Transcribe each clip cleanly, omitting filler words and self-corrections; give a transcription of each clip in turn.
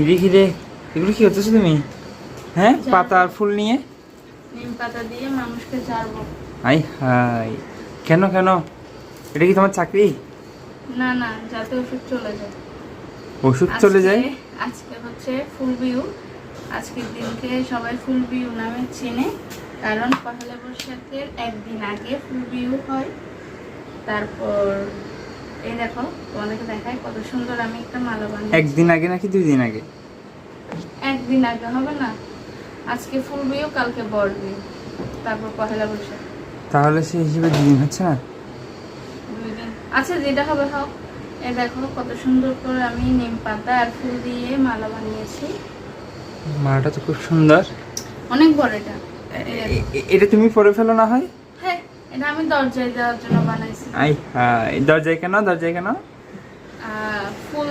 খিরে খিরে এগুলো কি হচ্ছে তুমি? হ্যাঁ, পাতা আর ফুল নিয়ে নিম পাতা দিয়ে মানুষকে ঝাড়বো। হাই হাই, কেন কেন? এটা কি তোমার চাকরি? না না, যাতে ওষুধ চলে যায়। ওষুধ চলে যায়? আজকে হচ্ছে ফুল বিহু। আজকের দিনকে সবাই ফুল বিহু নামে চেনে, কারণ পহেলা বৈশাখের একদিন আগে ফুল বিহু হয়। তারপর এই দেখো, তোমাদেরকে দেখায় কত সুন্দর আমি একটা মালা বানিয়েছি। একদিন আগে নাকি 2 দিন আগে? একদিন আগে হবে না? আজকে ফুল বিহু, কালকে বর বিহু, তারপর পহেলা বৈশাখ। তাহলে সেই হিসেবে 2 দিন হচ্ছে না? 2 দিন। আচ্ছা, যেটা হবে হোক। এই দেখো কত সুন্দর করে আমি নিম পাতা আর ফুল দিয়ে মালা বানিয়েছি। মালাটা তো খুব সুন্দর। অনেক বড় এটা। এটা তুমি পরে ফেলো না হয়? হ্যাঁ, এটা আমি দরজায় দেওয়ার জন্য বানাইছি। আই হাই, দরজায় কেন? দরজায় কেন? ফুল,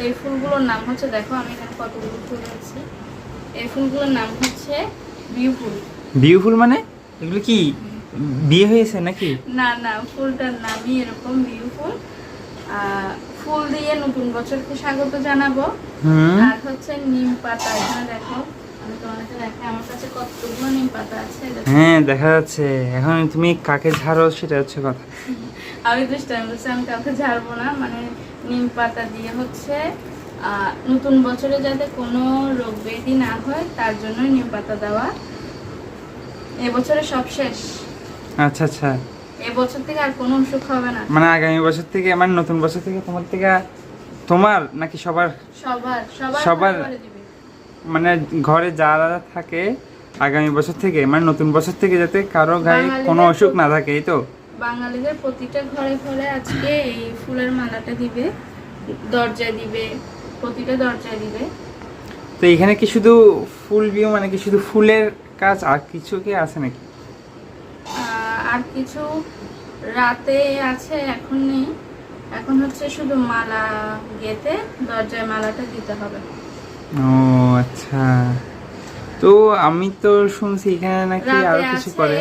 এই ফুলগুলোর নাম হচ্ছে, দেখো আমি এখানে কতগুলো ফুল আছে। এই ফুলগুলোর নাম হচ্ছে বিউ ফুল। বিউ ফুল মানে? এগুলো কি বিয়ে হয়েছে নাকি? না না, ফুলটার নামই এরকম, বিউ ফুল। ফুল দিয়ে নতুন বছরকে স্বাগত জানাবো। আর হচ্ছে নিম পাতা, এখানে দেখো আমি তোমাদেরকে দেখাই, আমার কাছে কতগুলো নিম পাতা আছে। হ্যাঁ, দেখা যাচ্ছে। এখন তুমি কাকে ঝাড়ো সেটা হচ্ছে কথা। আমি দুষ্টামি বলছি, আমি কাউকে ঝাড়বো না। মানে নিম পাতা দিয়ে হচ্ছে নতুন বছরে যাতে কোনো রোগ ব্যাধি না হয় তার জন্য নিম পাতা দেওয়া। এবছরে সব শেষ। আচ্ছা আচ্ছা, এবছর থেকে আর কোনো অসুখ হবে না। মানে আগামী বছর থেকে, মানে নতুন বছর থেকে তোমার থেকে, তোমার নাকি সবার? সবার সবার সবার। করে দিবে। মানে ঘরে যারা থাকে আগামী বছর থেকে, মানে নতুন বছর থেকে যাতে কারো গায়ে কোনো অসুখ না থাকে, এই তো? বাঙালিদের প্রতিটা ঘরে ঘরে আজকে এই ফুলের মালাটা দিবে, দরজায় দিবে, প্রতিটা দরজায় দিবে। তো এখানে কি শুধু ফুল বিয়ে, মানে কি শুধু ফুলের কাজ, আর কিছু কি আছে নাকি? আর কিছু রাতে আছে, এখন নেই। এখন হচ্ছে শুধু মালা গেঁথে দরজায় মালাটা দিতে হবে। ও আচ্ছা, তো আমি তো শুনছি এখানে নাকি আরো কিছু করে।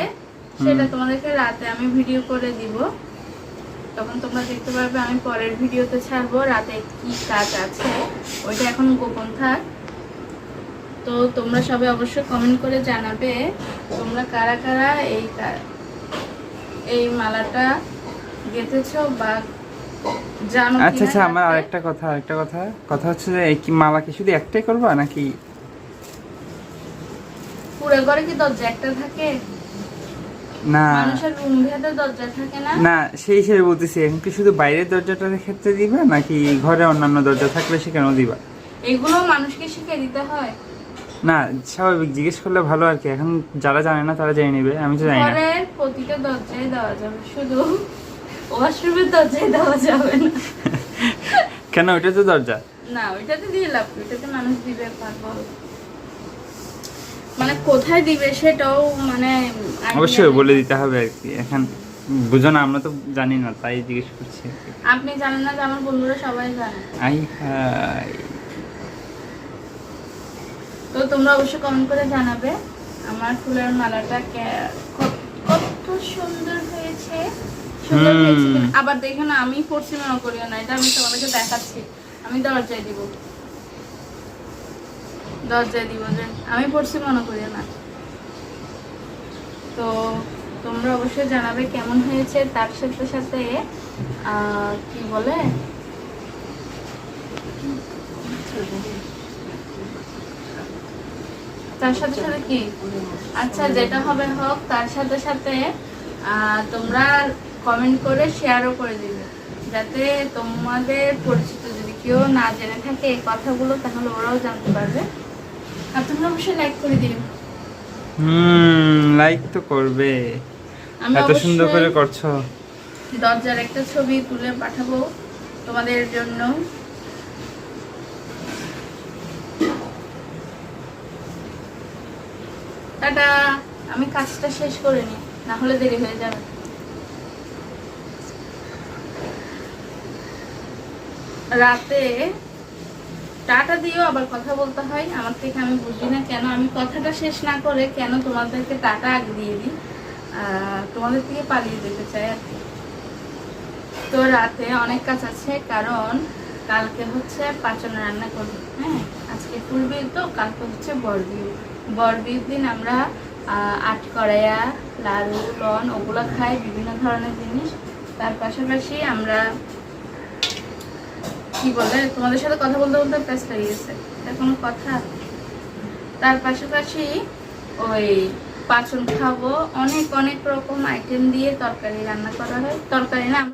সেটা তোমাদেরকে রাতে আমি ভিডিও করে দিব, তখন তোমরা দেখতে পারবে। আমি পরের ভিডিওতে ছাড়বো রাতে কি কাজ আছে, ওইটা এখন গোপন থাক। তো তোমরা সবাই অবশ্যই কমেন্ট করে জানাবে তোমরা কারা কারা এই মালাটা গেঁথেছো বা জানো। আচ্ছা আচ্ছা, আমার আরেকটা কথা হচ্ছে যে এই কি মালা কি শুধু একটাই করবা নাকি? পুরো ঘরে কি দরজা একটা থাকে? না মানুষের রুম ভেদে দরজা থাকে না? না, সেই হিসেবে বলতেছি, এখন কি শুধু বাইরের দরজাটার ক্ষেত্রে দিবা নাকি ঘরে অন্যান্য দরজা থাকলে সেখানেও দিবা? এগুলো মানুষকে শিখে দিতে হয়। না, স্বাভাবিক জিজ্ঞেস করলে ভালো আর কি। এখন যারা জানে না তারা জেনে নেবে, আমি তো জানি না। ঘরের প্রতিটা দরজায় দেওয়া যাবে, শুধু ওয়াশরুমের দরজায় দেওয়া যাবে না। কেন? ওইটা তো দরজা। না, ওইটাতে দিয়ে লাভ, ওইটাতে মানুষ দিবে পাগল। মানে কোথায় দিবে সেটাও মানে অবশ্যই বলে দিতে হবে আর কি। এখন বুঝো না, আমরা তো জানি না, তাই জিজ্ঞেস করছি। আপনি জানেন না যে আমার বন্ধুরা সবাই জানে। আই হাই, তো তোমরা অবশ্যই কমেন্ট করে জানাবে আমার ফুলের মালাটা কত সুন্দর হয়েছে। সুন্দর হয়েছে কিনা। আবার দেখো না, আমি পড়ছি মনে করিও না, এটা আমি তোমাদেরকে দেখাচ্ছি। আমি দরজায় দিব যে আমি পড়ছি মনে করিও না। তো তোমরা অবশ্যই জানাবে কেমন হয়েছে। তার সাথে সাথে কি বলে, তার সাথে সাথে কি, আচ্ছা যেটা হবে হোক, তার সাথে সাথে তোমরা কমেন্ট করে শেয়ারও করে দিবে, যাতে তোমাদের পরিচিত যদি কেউ না জেনে থাকে এই কথাগুলো, তাহলে ওরাও জানতে পারবে। আর তোমরা অবশ্যই লাইক করে দিও। লাইক তো করবে, আমি এত সুন্দর করে করছো। দরজার একটা ছবি তুলে পাঠাবো তোমাদের জন্য। টাটা, আমি কাজটা শেষ করে নি, না হলে দেরি হয়ে যাবে। রাতে টাটা দিয়েও আবার কথা বলতে হয় আমার থেকে, আমি বুঝি না কেন আমি কথাটা শেষ না করে কেন তোমাদেরকে টাটা আগে দিয়ে দিই। তোমাদের থেকে পালিয়ে যেতে চাই আর কি। তো রাতে অনেক কাজ আছে, কারণ কালকে হচ্ছে পাচন রান্না করবো। হ্যাঁ, আজকে ফুলবিউ তো, কালকে হচ্ছে বরবিউ। বরবিউর দিন আমরা আটকড়াইয়া, লাড়ু, লন ওগুলো খাই, বিভিন্ন ধরনের জিনিস। তার পাশাপাশি আমরা কি বলে, তোমাদের সাথে কথা বলতে বলতে প্যাস লেগে গেছে, এটা কোনো কথা? তার পাশাপাশি ওই পাচন খাবো, অনেক অনেক রকম আইটেম দিয়ে তরকারি রান্না করা হয়। তরকারি না,